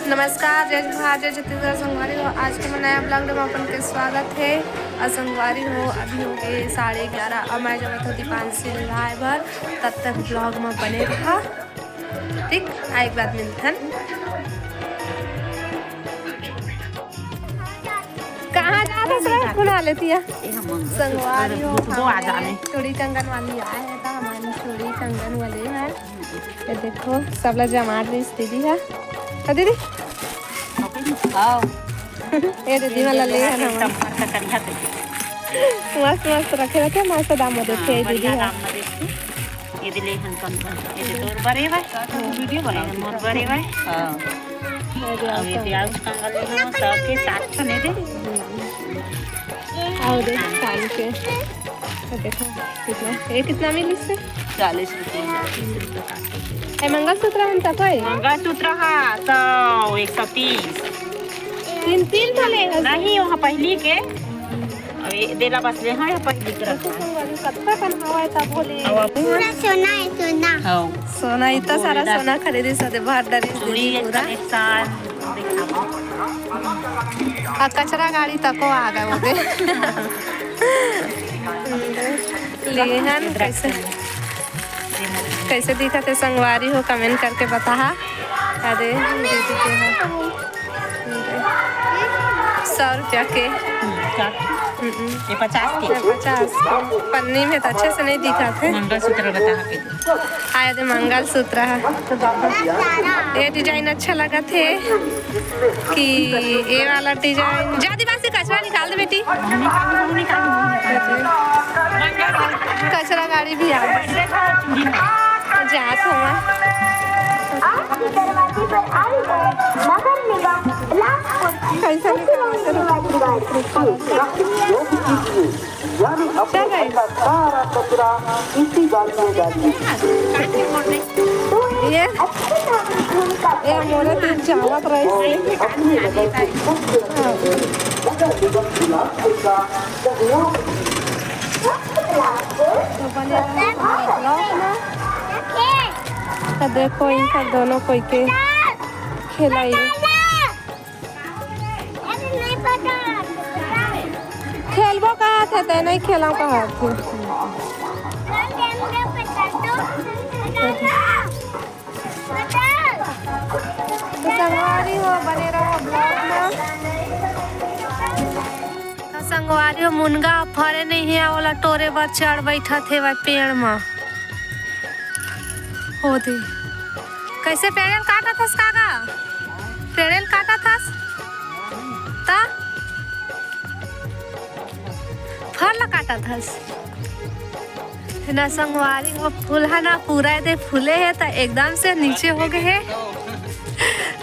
नमस्कार, जय जोहार, जय छत्तीसगढ़। संगवारी हो, आज के नया ब्लॉग में अपन के स्वागत है। और संगवारी हो, अभी हो गए 11:30 और मैं जब थोड़ी 5 से लाए भर तब तक ब्लॉग में बने रहा। ठीक, एक बात मिलता है। कहाँ जाता सर बुला लेती है संगवारी हो। चूड़ी कंगन वाली आए है तो हमारी चूड़ी कंगन वाले हैं। ये देखो सब लोग जमात दीदी है दीदी। ये दीदी वाला ले है ना, मस्त मस्त रखे मस्त दाम में देते दीदी है। ये दिले हन कम ये तोर बरे भाई वीडियो बना मोर बरे भाई। हां अब ये ब्लाउज कंगल ले हम सबके साथ ने दे आओ देख साल के। देखो कितना ये कितना मिली से 40 रुपए। ए मंगलसूत्र बनता कोई मंगलसूत्र हां तो 130 तीन वाले नहीं वहां पहली के अबे देला बस ले हां पहली के रखा कत्ता कन हवा था बोले पूरा सोना है सोना। हां सोना इतना सारा सोना खरीदे सदे बाहर डरी पूरी एक साल आ कचरा गाड़ी तक आ गए वो लेहन कैसे कैसे दिखा थे संगवारी हो कमेंट करके बता। अरे दीदी के है 100 रुपया के ये 50 के 50 पन्नी में तो अच्छे से नहीं दिखा थे। मंगलसूत्र बता के आए थे मंगलसूत्र है। ये डिजाइन अच्छा लगा थे कि ये वाला डिजाइन ज्यादा बासी कचरा निकाल दे बेटी। कचरा गाड़ी भी आ जात हमारे कैसा ये मोरे तीन चावत रहे तो देखो इनका दोनों कोई के खिलाई खेलबो कहा थे ते नहीं खेला कहा थे। तो संगवारी हो बने रहो ब्लॉग में। तो संगवारी हो मुनगा फरे नहीं है वाला टोरे पर चढ़ बैठा थे वह पेड़ में हो दे। कैसे पेड़ेल काटा था काका पेड़ेल काटा था ता फल काटा था ना। संगवारी वो फूल है ना पूरा दे फूले है तो एकदम से नीचे हो गए है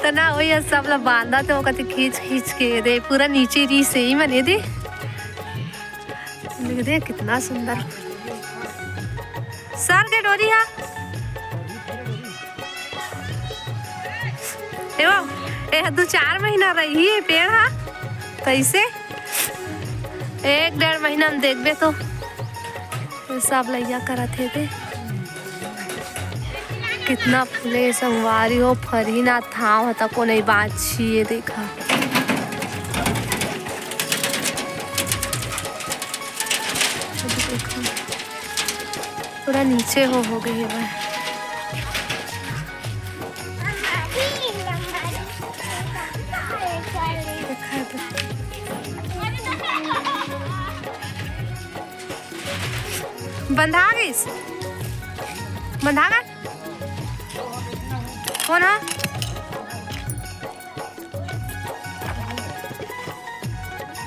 तो ना वही सब लोग बांधा थे वो कहते खींच खींच के दे पूरा नीचे री से ही मने दे दे कितना सुंदर सर के डोरी है। ए 2-4 महीना रही है पेड़ हा कैसे 1-1.5 महीना में देखबे तो सब लैया करत है थे कितना फूले संगवारी हो फरी ना था होता को नहीं बात छिए देखा। पूरा नीचे हो गई है बंधा गई बंधा गए कौन है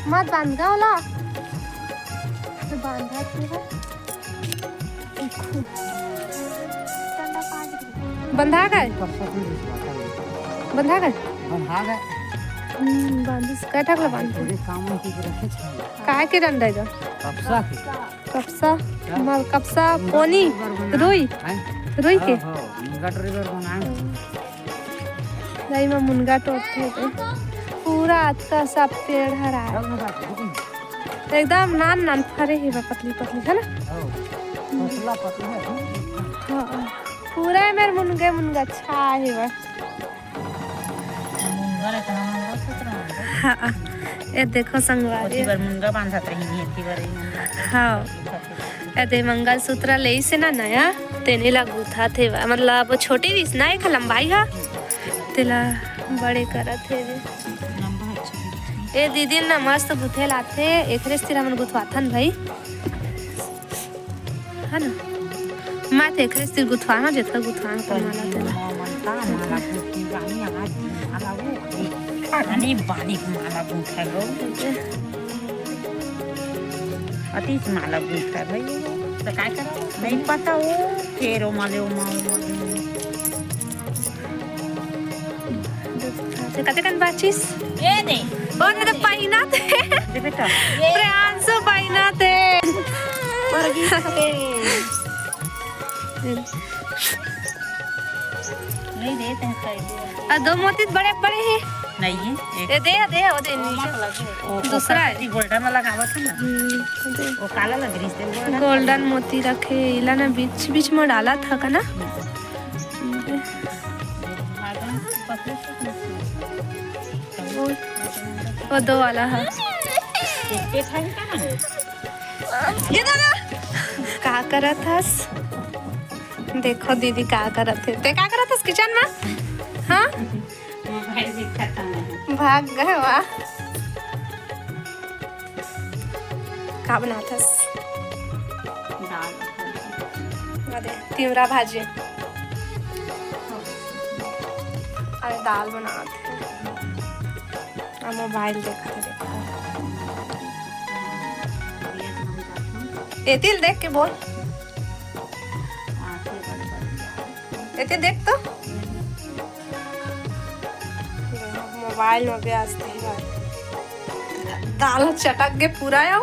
मत बांध गया वाला बांधा बंधा गए बंधा गए बांधिस कैठा के बांध काहे के डंडा जा कपसा मल कपसा पोनी रुई रुई के नहीं मैं मुनगा टोटते थे पूरा अच्छा सब पेड़ हरा एकदम नान नान फरे ही पतली पतली है ना पूरा मेरे मुनगे मुनगा अच्छा है वाले तो हम बहुत सोच रहे हैं। हाँ ये देखो संगवारी बार मुंगा बांधत रही नहीं थी बारे। हाँ ये दे मंगलसूत्र ले से ना नया तेने ला गुथा थे मतलब छोटी दिस ना एक लंबाई हा तेला बड़े करत थे ए दीदी ना मस्त गुथे लाथे एकरे से मन गुथवाथन भाई है ना मैं तो एकरे से गुथवाना जेथा गुथवाना तो माला तेला माला गुथी रानी आज माला वो रानी बानी माला गुथा गो अति माला गुथा भाई तो काय करो नहीं पता वो फेरो माले ओ कते कन बाचिस ए दे और ने पाइना थे दे बेटा प्रियांशु पाइना थे परगी नहीं देते हैं खाई दे दो मोती बड़े बड़े हैं नहीं है ये दे वो दे दूसरा है गोल्डन वाला लगावत है ना वो काला लग रही है गोल्डन मोती रखे इला ना बीच बीच में डाला था का ना वो दो वाला है ये दादा का करत हस देखो दीदी का करत थे ते का करत हस किचन में हाँ भाग गए वाह का बनाथस तिवरा भाजी अरे दाल बनाते मोबाइल देखा ये तिल देख के बोल ये देख तो मोबाइल में व्यस्त है दाल चटक के पूरा आओ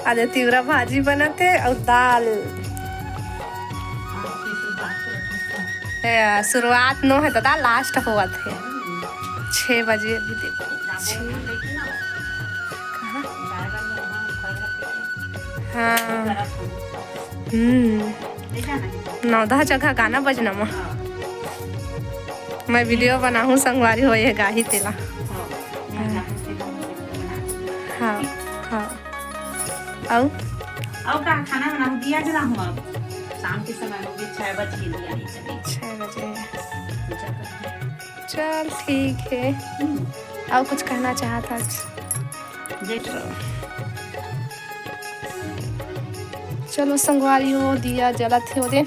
आज तिवरा भाजी बनाते और दाल शुरुआत नो है तो दाल लास्ट हुआ थे 6 बजे अभी देखो हाँ 9-10 जगह गाना बजना मैं वीडियो बनाऊँ संगवारी हो ये गाही तेला हाँ हाँ आओ का खाना बनाऊँ दिया जला हूँ अब शाम के समय में 6 बजे दिया 6 बजे चल ठीक है और कुछ कहना चाहता चलो संगवारी हो दिया जला थे वो दे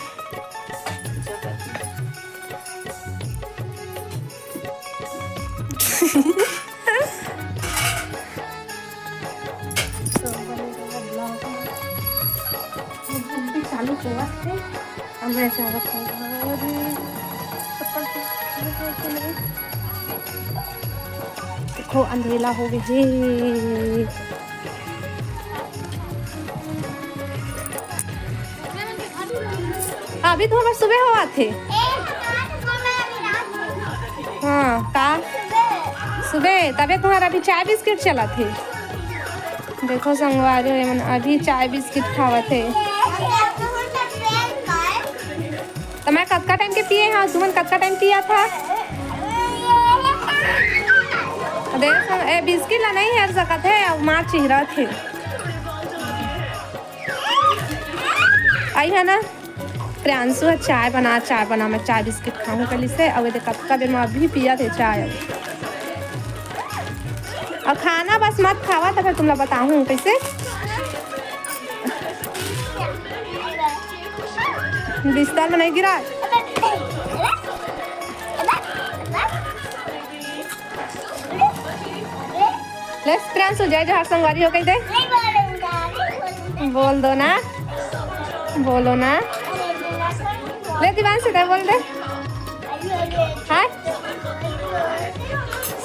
चालू हुआ थे हमें देखो अंधेला हो गया अभी तो हमारे सुबह हुआ थे हाँ का सुबह तबे तुम्हारा अभी चाय बिस्किट चला थे देखो संगवारी अभी चाय बिस्किट खावा थे तो मैं कतका टाइम के पिए हाँ तुमने कतका टाइम पिया था देखो ए बिस्किट ला नहीं हेर सकत है मार चिहरा थे आई है ना प्रियांशु चाय बना मैं चाय बिस्किट खाऊं कल से अब देख कतका देर में अभी पिया थे चाय और खाना बस मत खावा तो फिर तुम लोग बताऊँ कैसे बिस्तर में नहीं गिरा लेट्स प्रियांशु जय जहाँ संगवारी हो गई दे बोल दो ना बोलो ना ले दीवान से दे बोल दे हाँ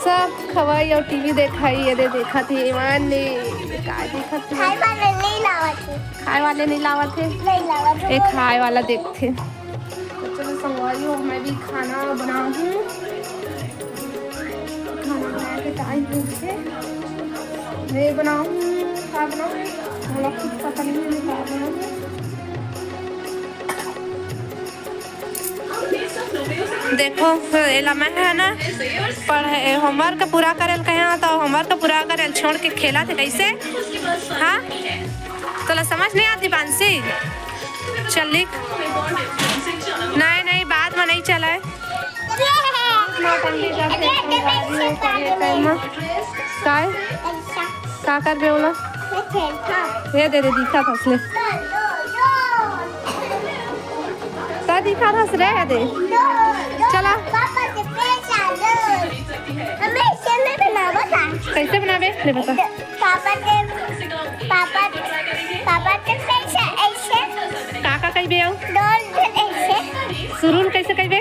सब खवाई और टीवी देखाई ये दे देखा थी ईमान ने काय देखा थी खाए वाले नहीं लावा थे एक खाए वाला देखते तो चलो संगवारी हो मैं भी खाना बनाऊँ खाना बना के टाइम से मैं बनाऊँ क्या बनाऊँ मतलब कुछ पता नहीं है क्या बनाऊँ देखो एला मैं है ना पढ़े होमवर्क पूरा करेल कहे तो होमवर्क पूरा करेल छोड़ के खेला थे कैसे हाँ तो समझ नहीं आती पांसी चल लिख नहीं बाद में नहीं चला है का कर बे बोला ये दे दिखा था असले का दिखा था रे दे चला कैसे बनावे ले बता पापा के पैसा ऐसे काका कई बे डॉल ऐसे शुरू कैसे कई बे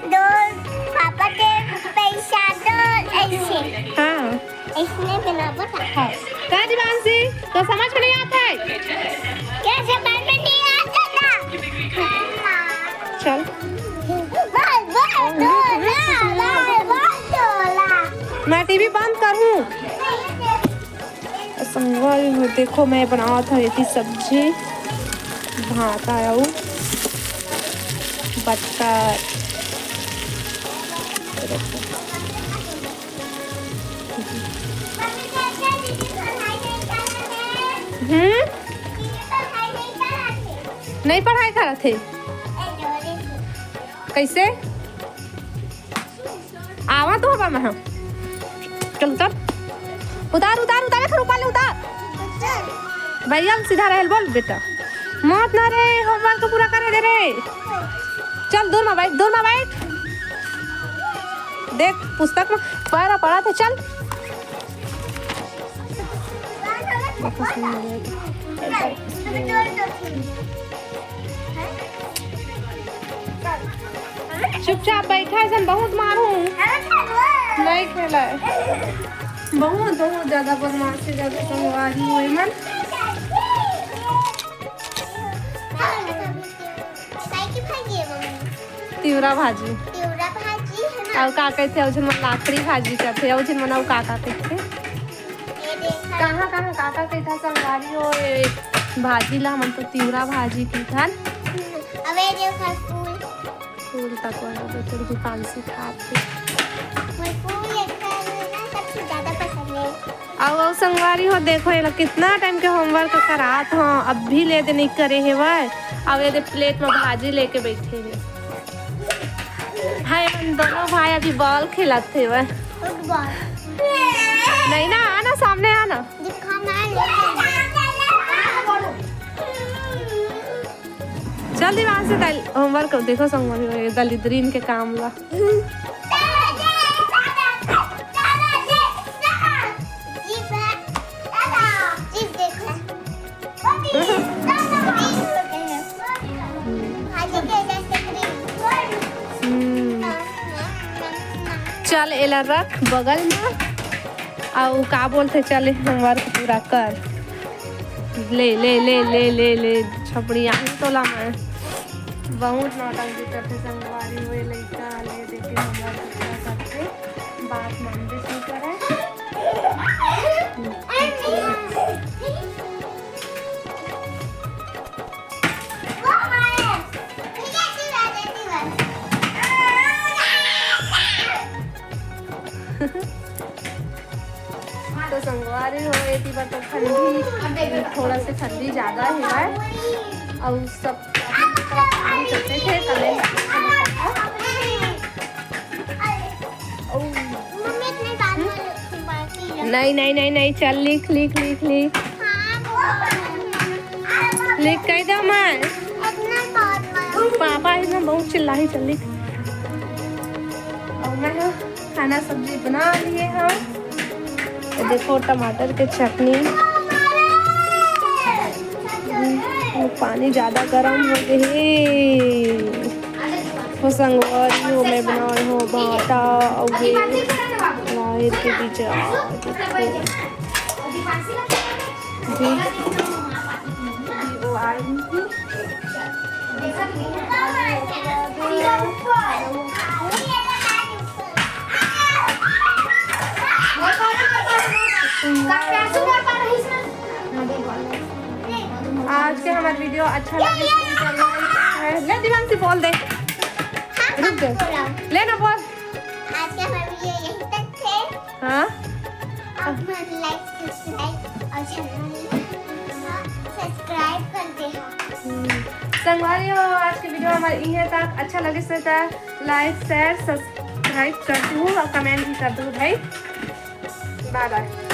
डॉल पापा के पैसा डॉल ऐसे हाँ इसने बनावा था हाँ का दिवांशी तो समझ में नहीं आता है कैसे बात में नहीं आता था चल मैं टीवी बंद करूँ संगवारी हो देखो मैं बनाया था ये सब्जी भात आया हूँ बटर नहीं पढ़ाई कर रहे थे कैसे आवा तो हवा में चल उतार उतार उतार उतार फिर ऊपर ले उतार भैया सीधा रहे बोल बेटा मत ना रे होमवर्क पूरा करे दे रे चल दूर में बैठ देख पुस्तक में पढ़ा पढ़ा थे चल चुपचाप बैठा है बहुत मारू नहीं खेला है बहुत ज्यादा बदमाशी ज्यादा संगवारी हुई मन तिवरा भाजी और का कहते उजन मन लाकड़ी भाजी करते उजन मन और का कहते कहाँ काका कहता संगवारी हो भाजी ला मन तो तिवरा भाजी की था अबे देखो फूल तक वाला तो थोड़ी पांसी खाते अब संगवारी हो देखो ये कितना टाइम के होमवर्क करात हो अब भी ले दे नहीं करे है वह अब ये प्लेट में भाजी लेके बैठे हैं हाय दोनों भाई अभी बॉल खेलते थे वह नहीं ना आना सामने आना जल्दी वहां से होमवर्क देखो संगवारी दलिद्रीन के काम ला चल एला रख बगल में और का बोलते चले होमवर्क पूरा कर ले ले ले ले ले ले छपड़ी आई तोला में बहुत नौटंकी करते संगवारी हुए लड़का ले देखे होमवर्क पूरा करते बात मानते नहीं करे तो संगवारी हो थी तो ठंडी थोड़ा से ठंडी ज़्यादा है और सब करते थे नहीं नहीं नहीं नहीं चल लिख लिख लिख लिख लिख कह दो मैं पापा इतना बहुत चिल्ला ही चल लिख और मैं खाना सब्जी बना लिए हम देखो टमाटर के चटनी पानी ज़्यादा गर्म हो गए हो संगवारी हो मैं बनाए हो भाटा और लाइट के पीछे वो आई आज के हमारा वीडियो अच्छा लगे ले दिवांशी बोल दे रुक दे लेना बोल। आज का हमारा वीडियो यहीं तक थे। हाँ आप लाइक सब्सक्राइब और चैनल सब्सक्राइब कर देना। संगवारी हो आज के वीडियो हमारे इहे तक। अच्छा लगे से लाइक शेयर सब्सक्राइब कर दूँ और कमेंट भी कर दूँ भाई। Bye bye.